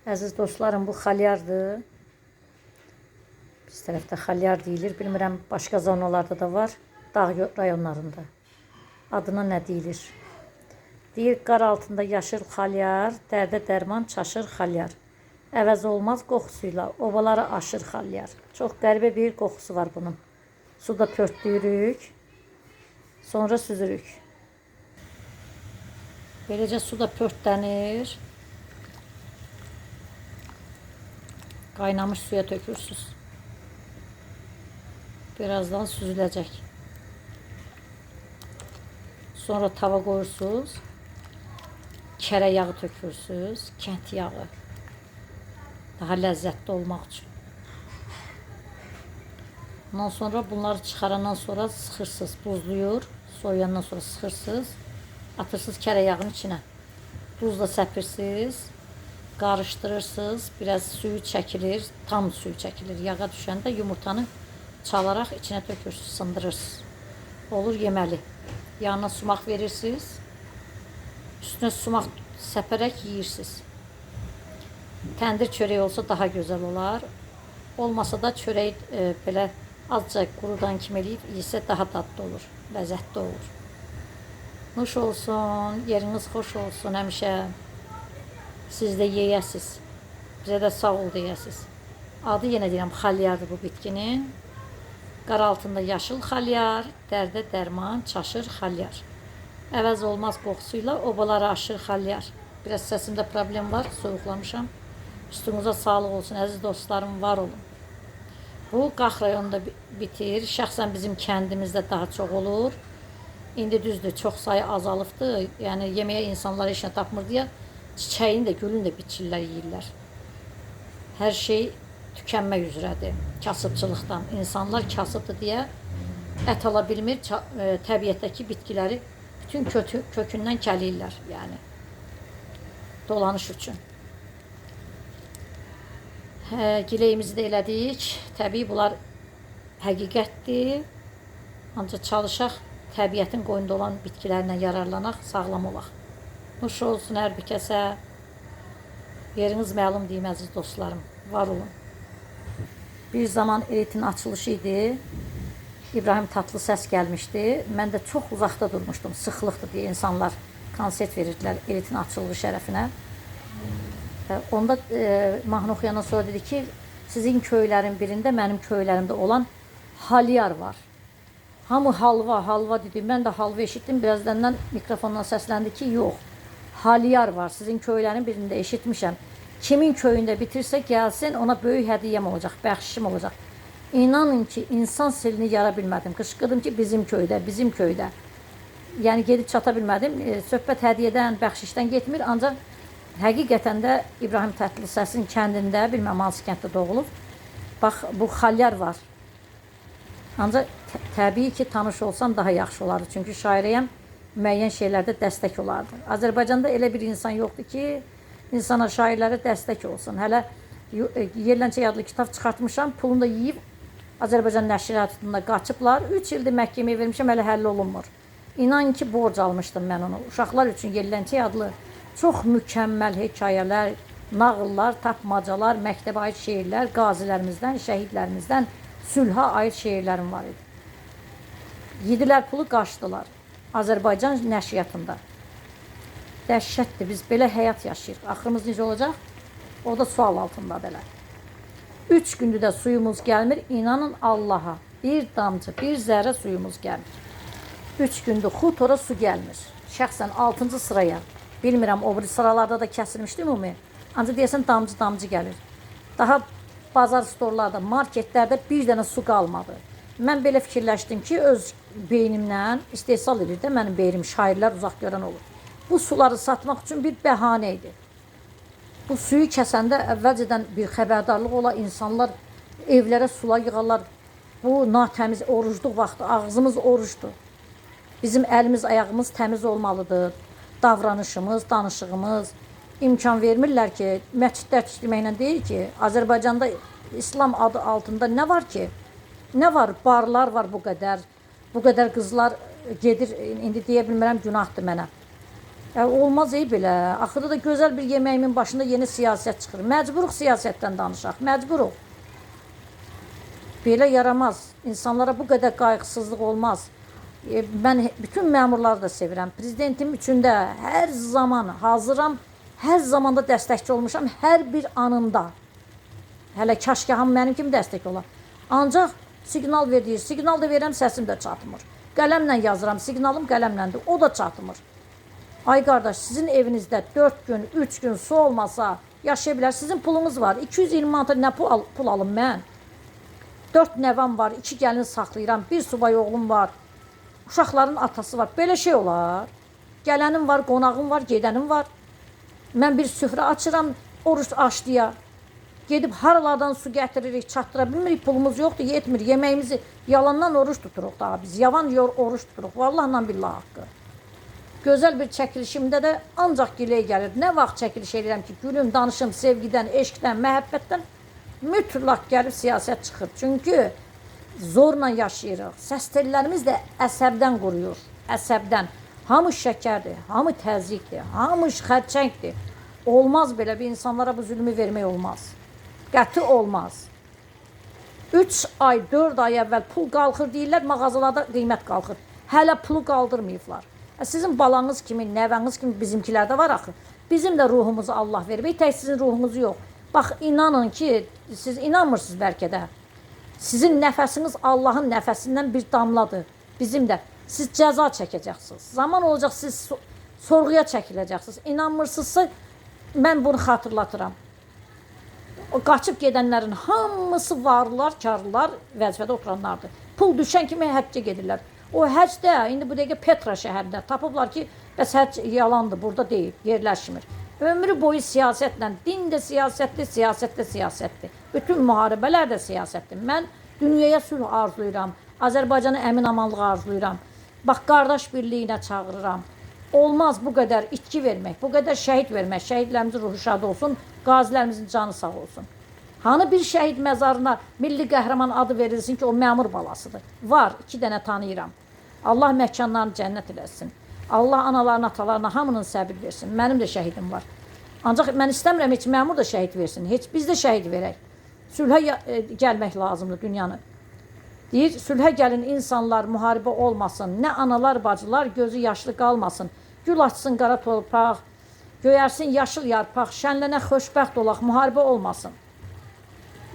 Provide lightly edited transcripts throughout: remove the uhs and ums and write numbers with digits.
Əziz dostlarım, bu xalyardır. Biz tərəfdə xalyar deyilir. Bilmirəm, başqa zonalarda da var. Dağ rayonlarında. Adına nə deyilir? Deyir, qar altında yaşır xalyar, dərdə dərman çaşır xalyar. Əvəz olmaz qoxusuyla, ovaları aşır xalyar. Çox qəribə bir qoxusu var bunun. Suda pörtlüyürük, sonra süzürük. Beləcə suda pörtlənir. Qaynamış suya tökürsünüz. Birazdan süzüləcək. Sonra tava qoyursunuz. Kərə yağı tökürsünüz. Kənd yağı. Daha ləzzətli olmaq üçün. Ondan sonra bunları çıxarandan sonra sıxırsınız. Buzluyur. Soyuyandan sonra sıxırsınız. Atırsınız kərə yağının içinə. Buzla səpirsiniz. Qarışdırırsınız. Biraz suyu çəkilir. Tam suyu çəkilir. Yağa düşəndə yumurtanı çalaraq içinə tökürsünüz. Sındırırsınız. Olur yeməli. Yanına sumaq verirsiniz. Üstünə sumaq səpərək yeyirsiniz. Təndir çörəyi olsa daha gözəl olar. Olmasa da çörəyi belə azca qurudan kimi eləyib yesə daha dadlı olur. Ləzzətli olur. Nuş olsun, yeriniz xoş olsun həmişə. Siz də yeyəsiz. Bizə də sağ ol deyəsiz. Adı yenə deyirəm, xalyardır bu bitkinin. Qar altında yaşıl xalyar, dərdə dərman çaşır xalyar. Əvəz olmaz qoxusuyla obaları aşır xalyar. Biraz səsimdə problem var, soyuqlamışam. Üstünüzə sağlıq olsun, əziz dostlarım, var olun. Bu Qax rayonunda bitir. Şəxsən bizim kəndimizdə daha çox olur. İndi düzdür, çox sayı azalıbdır. Yəni yeməyə insanlar işinə tapmır deyə çiçəyini də, gülünü də biçirlər, yeyirlər. Hər şey tükənmək üzrədir. Kasıbçılıqdan. İnsanlar kasıbdır deyə ət ala bilmir. Təbiətdəki bitkiləri bütün kökündən kəliyirlər. Yəni dolanış üçün. Gileyimizi də elədik. Təbii bunlar həqiqətdir. Ancaq çalışaq təbiətin qoyunda olan bitkilərlə yararlanaq, sağlam olaq. Nuş olsun hər bir kəsə. Yeriniz məlum deyim, əziz dostlarım. Var olun. Bir zaman elitin açılışı idi. İbrahim Tatlıses gəlmişdi. Mən də çox uzaqda durmuşdum. Sıxlıqdır deyə insanlar konsert verirdilər elitin açılışı şərəfinə. Onda mahnı oxuyandan sonra dedi ki, sizin köylərin birində mənim köylərimdə olan halyar var. Hamı halva, halva dedi. Mən də halva eşitdim. Birazdan mikrofondan səsləndi ki, yox. Halyar var. Sizin köylərin birində eşitmişəm. Kimin köyündə bitirsə gəlsin, ona böyük hədiyyəm olacaq, bəxşişim olacaq. İnanın ki, insan silini yara bilmədim. Qışqırdım ki, bizim köydə, bizim köydə. Yəni gedib çata bilmədim. Söhbət hədiyyədən, bəxşişdən getmir. Ancaq həqiqətən də İbrahim Tatlıses'in kəndində, bilməm hansı kənddə doğulub. Bax, bu xalyar var. Ancaq təbii ki, tanış olsam daha yaxşı olardı. Çünki şairəyəm, müəyyən şeylərdə dəstək olardı. Azərbaycanda elə bir insan yoxdur ki, insana, şairlərə dəstək olsun. Hələ Yerləncə adlı kitab çıxartmışam, pulunu da yiyib Azərbaycan nəşriyyatında qaçıblar. 3 ildir məhkəməyə vermişəm, hələ həll olunmur. İnan ki, borc almışdım mən onu. Uşaqlar üçün Yerləncə adlı çox mükəmməl hekayələr, nağıllar, tapmacalar, məktəbə aid şeirlər, qazilərimizdən, şəhidlərimizdən sülhə aid şeirlərim var idi. Yedilər pulu, qaçdılar. Azərbaycan nəşriyyatında. Dəhşətdir, biz belə həyat yaşayırıq. Axırımız necə olacaq? O da sual altındadır elə. 3 gündür də suyumuz gəlmir. İnanın Allaha, bir damcı, bir zərrə suyumuz gəlmir. 3 gündür xutora su gəlmir. Şəxsən 6-cı sıraya. Bilmirəm, o biri sıralarda da kəsilmişdi ümumi. Ancaq deyəsən damcı gəlir. Daha bazar storlarda, marketlərdə bir dənə su qalmadı. Mən belə fikirləşdim ki, öz beynimlə istehsal edir də mənim beynim, şairlər uzaq görən olur. Bu suları satmaq üçün bir bəhanə idi. Bu suyu kəsəndə əvvəlcədən bir xəbərdarlıq ola, insanlar evlərə sular yığarlar. Bu natəmiz, orucluq vaxtı, ağzımız orucdur. Bizim əlimiz, ayağımız təmiz olmalıdır. Davranışımız, danışığımız imkan vermirlər ki, məscidlər tikdirməklə deyil ki, Azərbaycanda İslam adı altında nə var ki? Nə var? Barlar var bu qədər. Bu qədər qızlar gedir, indi deyə bilmirəm, günahdır mənə. Olmaz belə. Axırda da gözəl bir yeməyimin başında yeni siyasət çıxır. Məcburuq siyasətdən danışaq. Məcburuq. Belə yaramaz. İnsanlara bu qədər qayğısızlıq olmaz. Mən bütün məmurları da sevirəm. Prezidentim üçün də hər zaman hazıram. Hər zaman da dəstəkçi olmuşam. Hər bir anında. Hələ kaşgahım mənim kimi dəstək olar. Ancaq siqnal verir. Siqnal da verirəm, səsim də çatmır. Qələmlə yazıram. Siqnalım qələmləndir. O da çatmır. Ay qardaş, sizin evinizdə 4 gün, 3 gün su olmasa yaşaya bilər. Sizin pulunuz var. 220 manata nə pul alım mən? 4 nəvəm var, 2 gəlin saxlayıram, 1 subay oğlum var. Uşaqların atası var. Belə şey olar. Gələnim var, qonağım var, gedənim var. Mən bir süfrə açıram, oruç aşdıya. Gedib haralardan su gətiririk, çatdıra bilmirik, pulumuz yoxdur, yetmir. Yeməyimizi yalandan oruç tuturuq daha biz. Yavan oruç tuturuq. Vallahla billah haqqı. Gözəl bir çəkilişimdə də ancaq giləy gəlir. Nə vaxt çəkiliş edirəm ki, gülüm, danışım sevgidən, eşqdən, məhəbbətdən mütləq gəlib siyasət çıxır. Çünki zorla yaşayırıq. Səs tellərimiz də əsəbdən quruyur. Əsəbdən. Hamı şəkərdir, hamı təzyiqdir, hamı xərçəngdir. Olmaz belə bir insanlara bu zülmü vermək olmaz. Qəti olmaz. 3 ay, 4 ay əvvəl pul qalxır deyirlər, mağazalarda qiymət qalxır. Hələ pulu qaldırmayıblar. Sizin balanız kimi, nəvəniz kimi bizimkilərdə var axı. Bizim də ruhumuzu Allah verib. Tək sizin ruhumuzu yox. Bax, inanın ki, siz inanmırsınız bəlkə də. Sizin nəfəsiniz Allahın nəfəsindən bir damladır. Bizim də. Siz cəza çəkəcəksiniz. Zaman olacaq, siz sorğuya çəkiləcəksiniz. İnanmırsınızsa, mən bunu xatırlatıram. O qaçıb gedənlərin hamısı varlılar, karlılar, vəzifədə oturanlardır. Pul düşən kimi həccə gedirlər. O həcdə, indi bu dəqiqə Petra şəhərində tapıblar ki, bəs həcc yalandır, burada deyil, yerləşmir. Ömrü boyu siyasətlə, din də siyasətdir, siyasət də siyasətdir. Bütün müharibələr də siyasətdir. Mən dünyaya sülh arzuyuram, Azərbaycana əmin-amanlıq arzuyuram. Bax, qardaş birliyinə çağırıram. Olmaz bu qədər itki vermək, bu qədər şəhid vermək. Şəhidlərimizin ruhu şad olsun, qazilərimizin canı sağ olsun. Hanı bir şəhid məzarına milli qəhrəman adı verilsin ki, o məmur balasıdır. Var, 2 dənə tanıyıram. Allah məkanlarını cənnət eləsin. Allah analarına, atalarına hamının səbir versin. Mənim də şəhidim var. Ancaq mən istəmirəm heç məmur da şəhid versin. Heç biz də şəhid verək. Sülhə gəlmək lazımdır dünyanı. Deyir, sülhə gəlin insanlar, müharibə olmasın. Nə analar, bacılar gözü yaşlı qalmasın. Gül açsın qara torpaq, göyərsin yaşıl yarpaq, şənlənə xoşbəxt olaq, müharibə olmasın.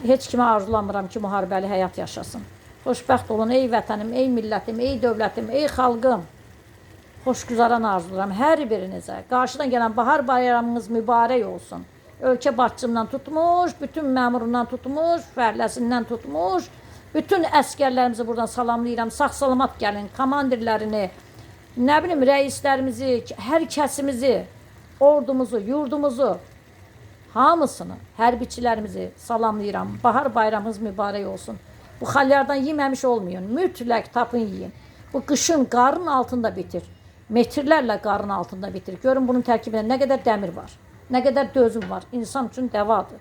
Heç kimə arzulamıram ki, müharibəli həyat yaşasın. Xoşbəxt olun, ey vətənim, ey millətim, ey dövlətim, ey xalqım. Xoşgüzaran arzulayıram hər birinizə. Qarşıdan gələn bahar bayramınız mübarək olsun. Ölkə başçımdan tutmuş, bütün məmurundan tutmuş, fəhləsindən tutmuş, bütün əskərlərimizi buradan salamlayıram. Sağ-salamat gəlin, komandirlərini, nə bilim, rəislərimizi, hər kəsimizi, ordumuzu, yurdumuzu, hamısını, hərbiçilərimizi salamlayıram. Bahar bayramınız mübarək olsun. Bu xalyardan yeməmiş olmayın. Mütləq tapın yiyin. Bu qışın qarın altında bitir. Metrlərlə qarın altında bitir. Görün bunun tərkibində nə qədər dəmir var, nə qədər dözüm var. İnsan üçün dəvadır.